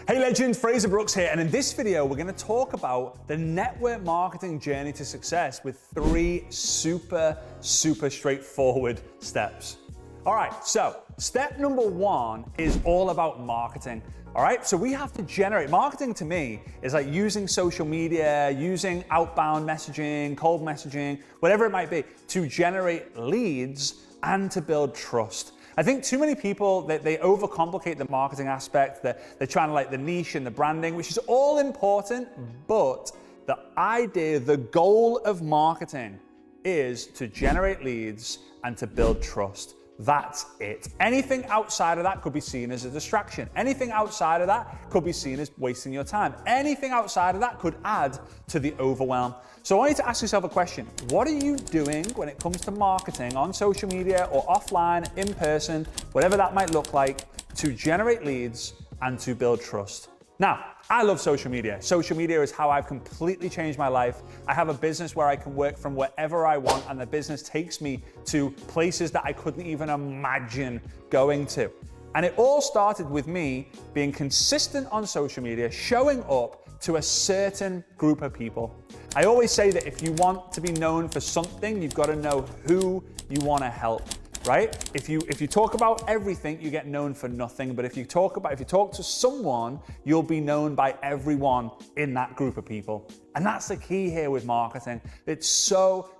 Hey legends, Frazer Brookes here, and in this video we're going to talk about the network marketing journey to success with 3 super straightforward steps. Alright, so step number 1 is all about marketing. Alright, so we have to generate, marketing to me is like using social media, using outbound messaging, cold messaging, whatever it might be, to generate leads and to build trust. I think too many people, they overcomplicate the marketing aspect. They're trying to like the niche and the branding, which is all important, but the idea, the goal of marketing is to generate leads and to build trust. That's it. Anything outside of that could be seen as a distraction. Anything outside of that could be seen as wasting your time. Anything outside of that could add to the overwhelm. So I want you to ask yourself a question. What are you doing when it comes to marketing on social media or offline, in person, whatever that might look like, to generate leads and to build trust? Now, I love social media. Social media is how I've completely changed my life. I have a business where I can work from wherever I want, and the business takes me to places that I couldn't even imagine going to. And it all started with me being consistent on social media, showing up to a certain group of people. I always say that if you want to be known for something, you've got to know who you want to help. Right? If you talk about everything, you get known for nothing. But if you talk to someone, you'll be known by everyone in that group of people. And that's the key here with marketing. It's so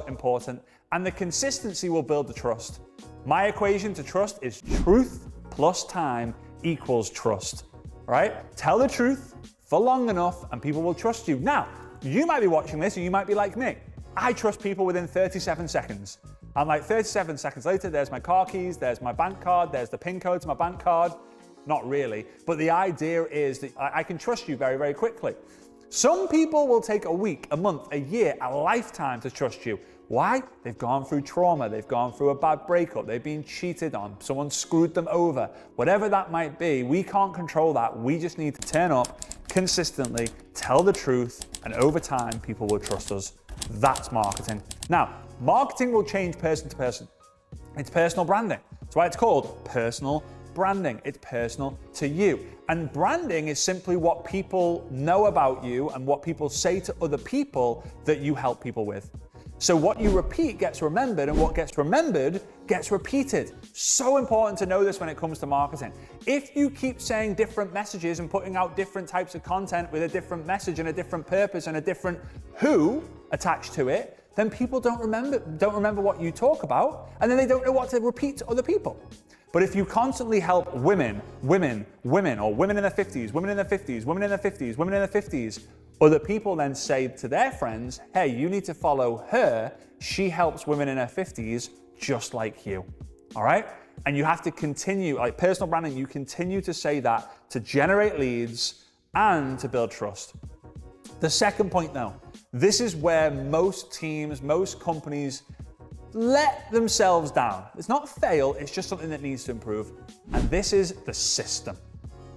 important. And the consistency will build the trust. My equation to trust is truth plus time equals trust. Right? Tell the truth for long enough and people will trust you. Now, you might be watching this and you might be like me. I trust people within 37 seconds. I'm like 37 seconds later, there's my car keys, there's my bank card, there's the PIN code to my bank card. Not really, but the idea is that I can trust you very quickly. Some people will take a week, a month, a year, a lifetime to trust you. Why? They've gone through trauma, they've gone through a bad breakup, they've been cheated on, someone screwed them over. Whatever that might be, we can't control that. We just need to turn up consistently, tell the truth, and over time, people will trust us. That's marketing. Now, marketing will change person to person. It's personal branding. That's why it's called personal branding. It's personal to you. And branding is simply what people know about you and what people say to other people that you help people with. So what you repeat gets remembered, and what gets remembered gets repeated. So important to know this when it comes to marketing. If you keep saying different messages and putting out different types of content with a different message and a different purpose and a different who attached to it, then people don't remember what you talk about, and then they don't know what to repeat to other people. But if you constantly help women, or women in their 50s, women in their 50s, women in their 50s, women in their 50s, other people then say to their friends, hey, you need to follow her. She helps women in her 50s just like you. All right? And you have to continue, like personal branding, you continue to say that to generate leads and to build trust. The second point though, this is where most teams, most companies let themselves down. It's not fail, it's just something that needs to improve. And this is the system.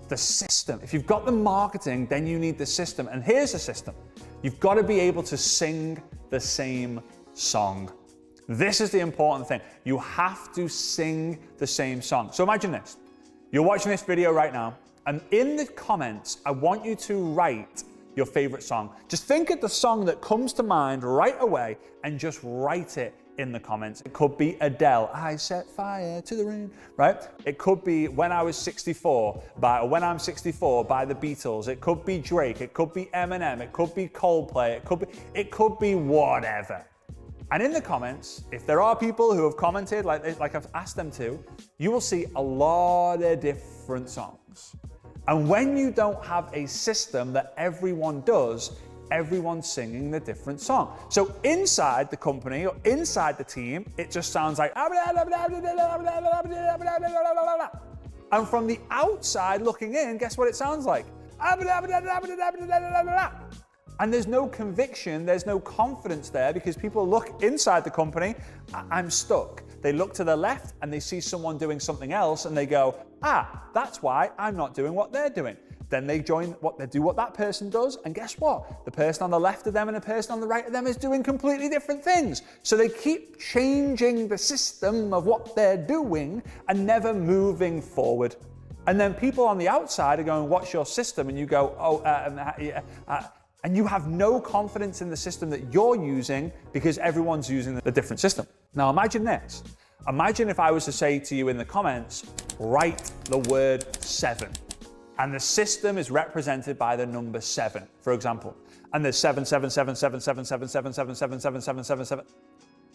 The system. If you've got the marketing, then you need the system. And here's the system. You've got to be able to sing the same song. This is the important thing. You have to sing the same song. So imagine this. You're watching this video right now, and in the comments, I want you to write your favorite song. Just think of the song that comes to mind right away and just write it in the comments. It could be Adele, I set fire to the rain, right? It could be When I Was 64 or When I'm 64 by the Beatles. It could be Drake, it could be Eminem, it could be Coldplay, it could be whatever. And in the comments, if there are people who have commented like I've asked them to, you will see a lot of different songs. And when you don't have a system that everyone does, everyone's singing the different song. So inside the company or inside the team, it just sounds like, and from the outside looking in, guess what it sounds like? And there's no conviction, there's no confidence there, because people look inside the company, I'm stuck. They look to the left and they see someone doing something else and they go, that's why I'm not doing what they're doing. Then they do what that person does, and guess what? The person on the left of them and the person on the right of them is doing completely different things. So they keep changing the system of what they're doing and never moving forward. And then people on the outside are going, what's your system? And you go, and you have no confidence in the system that you're using because everyone's using a different system. Now imagine this. Imagine if I was to say to you in the comments, write the word 7. And the system is represented by the number 7, for example. And there's 7, 7, 7, 7, 7, 7, 7, 7, 7, 7, 7, 7, 7.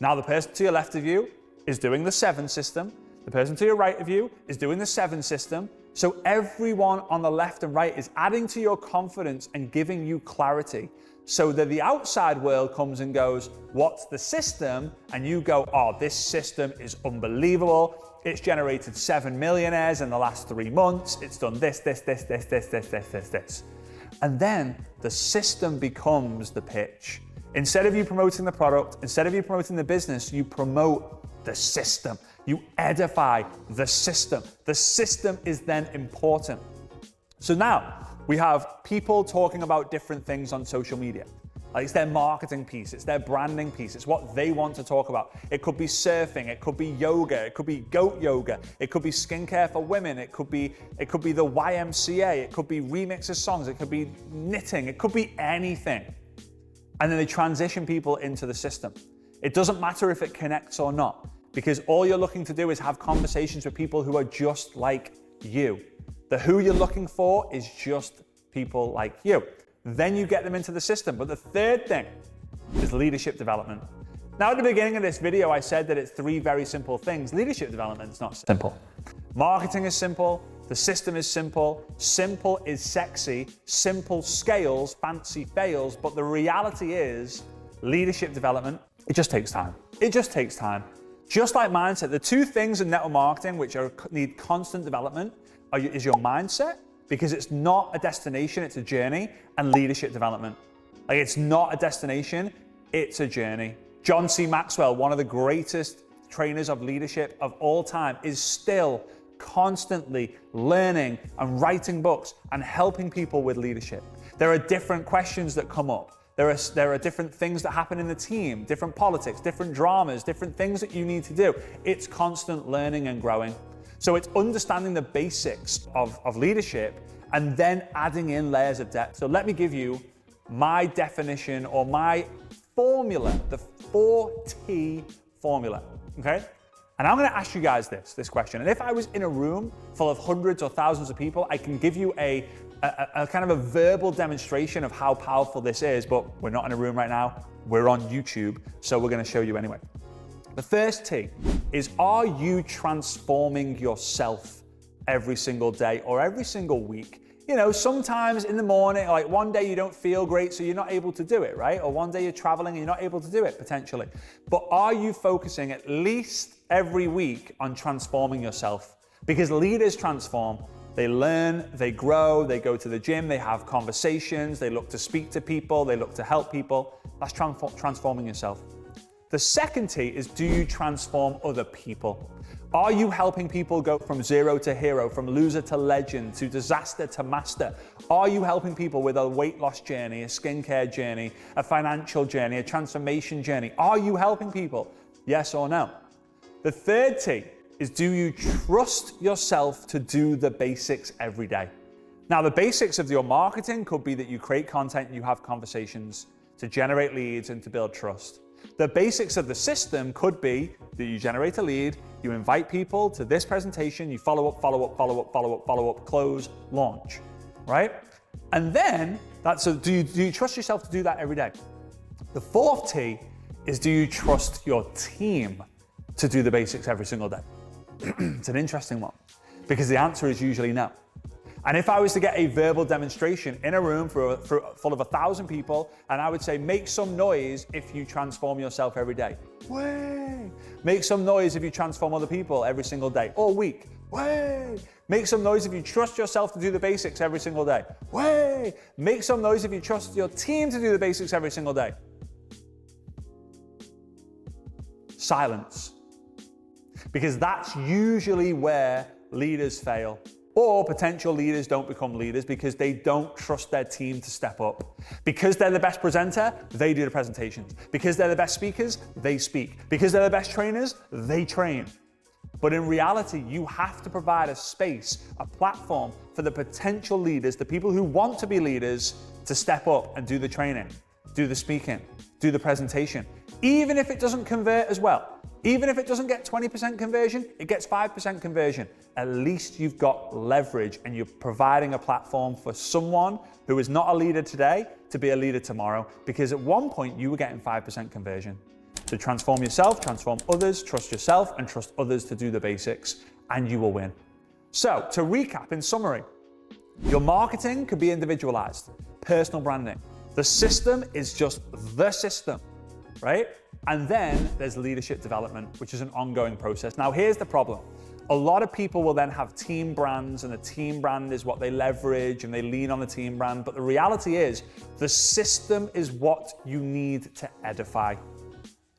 Now the person to your left of you is doing the 7 system. The person to your right of you is doing the 7 system. So everyone on the left and right is adding to your confidence and giving you clarity so that the outside world comes and goes, what's the system? And you go, oh, this system is unbelievable. It's generated 7 millionaires in the last 3 months. It's done this. And then the system becomes the pitch. Instead of you promoting the product, instead of you promoting the business, you promote the system. You edify the system. The system is then important. So now we have people talking about different things on social media. Like it's their marketing piece, it's their branding piece, it's what they want to talk about. It could be surfing, it could be yoga, it could be goat yoga, it could be skincare for women, it could be the YMCA, it could be remix of songs, it could be knitting, it could be anything. And then they transition people into the system. It doesn't matter if it connects or not, because all you're looking to do is have conversations with people who are just like you. The who you're looking for is just people like you. Then you get them into the system. But the third thing is leadership development. Now, at the beginning of this video, I said that it's 3 very simple things. Leadership development is not simple. Marketing is simple. The system is simple. Simple is sexy. Simple scales, fancy fails. But the reality is leadership development, it just takes time. It just takes time. Just like mindset, the 2 things in network marketing which need constant development is your mindset, because it's not a destination, it's a journey, and leadership development. Like it's not a destination, it's a journey. John C. Maxwell, one of the greatest trainers of leadership of all time, is still constantly learning and writing books and helping people with leadership. There are different questions that come up. There are different things that happen in the team, different politics, different dramas, different things that you need to do. It's constant learning and growing. So it's understanding the basics of leadership and then adding in layers of depth. So let me give you my definition or my formula, the 4T formula, okay? And I'm gonna ask you guys this question. And if I was in a room full of hundreds or thousands of people, I can give you a kind of a verbal demonstration of how powerful this is, but we're not in a room right now. We're on YouTube, so we're gonna show you anyway. The first T is, are you transforming yourself every single day or every single week? You know, sometimes in the morning, like one day you don't feel great, so you're not able to do it, right? Or one day you're traveling and you're not able to do it, potentially. But are you focusing at least every week on transforming yourself? Because leaders transform. They learn, they grow, they go to the gym, they have conversations, they look to speak to people, they look to help people. That's transforming yourself. The second T is, do you transform other people? Are you helping people go from 0 to hero, from loser to legend, to disaster to master? Are you helping people with a weight loss journey, a skincare journey, a financial journey, a transformation journey? Are you helping people? Yes or no? The third T is, do you trust yourself to do the basics every day? Now, the basics of your marketing could be that you create content, you have conversations to generate leads and to build trust. The basics of the system could be that you generate a lead, you invite people to this presentation, you follow up, close, launch, right? And then, do you trust yourself to do that every day? The fourth T is, do you trust your team to do the basics every single day? It's an interesting one, because the answer is usually no. And if I was to get a verbal demonstration in a room full of 1,000 people, and I would say, make some noise if you transform yourself every day. Way. Make some noise if you transform other people every single day or week. Way. Make some noise if you trust yourself to do the basics every single day. Way. Make some noise if you trust your team to do the basics every single day. Silence. Because that's usually where leaders fail. Or potential leaders don't become leaders because they don't trust their team to step up. Because they're the best presenter, they do the presentations. Because they're the best speakers, they speak. Because they're the best trainers, they train. But in reality, you have to provide a space, a platform for the potential leaders, the people who want to be leaders, to step up and do the training, do the speaking, do the presentation. Even if it doesn't convert as well, even if it doesn't get 20% conversion, it gets 5% conversion. At least you've got leverage and you're providing a platform for someone who is not a leader today to be a leader tomorrow, because at one point you were getting 5% conversion. So transform yourself, transform others, trust yourself, and trust others to do the basics, and you will win. So to recap, in summary, your marketing could be individualized, personal branding. The system is just the system, right? And then there's leadership development, which is an ongoing process. Now, here's the problem. A lot of people will then have team brands, and the team brand is what they leverage, and they lean on the team brand. But the reality is, the system is what you need to edify.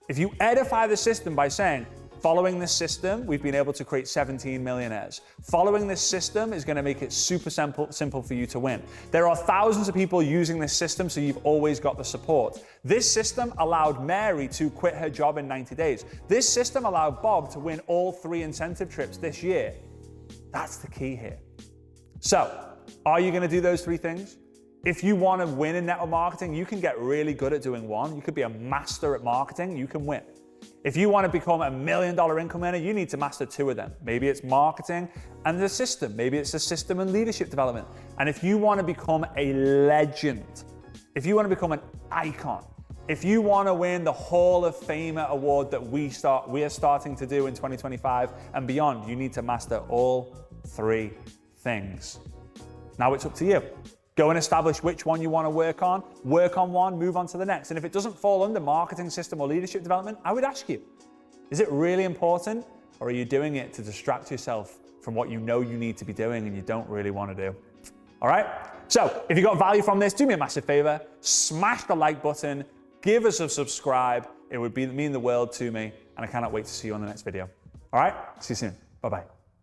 If you edify the system by saying, following this system, we've been able to create 17 millionaires. Following this system is going to make it super simple for you to win. There are thousands of people using this system, so you've always got the support. This system allowed Mary to quit her job in 90 days. This system allowed Bob to win all 3 incentive trips this year. That's the key here. So, are you going to do those 3 things? If you want to win in network marketing, you can get really good at doing one. You could be a master at marketing, you can win. If you want to become $1 million income earner, you need to master 2 of them. Maybe it's marketing and the system. Maybe it's the system and leadership development. And if you want to become a legend, if you want to become an icon, if you want to win the Hall of Famer award that we are starting to do in 2025 and beyond, you need to master all 3 things. Now it's up to you. Go and establish which one you want to work on one, move on to the next. And if it doesn't fall under marketing, system, or leadership development, I would ask you, is it really important, or are you doing it to distract yourself from what you know you need to be doing and you don't really want to do? All right? So if you got value from this, do me a massive favor, smash the like button, give us a subscribe. It would mean the world to me, and I cannot wait to see you on the next video. All right? See you soon. Bye-bye.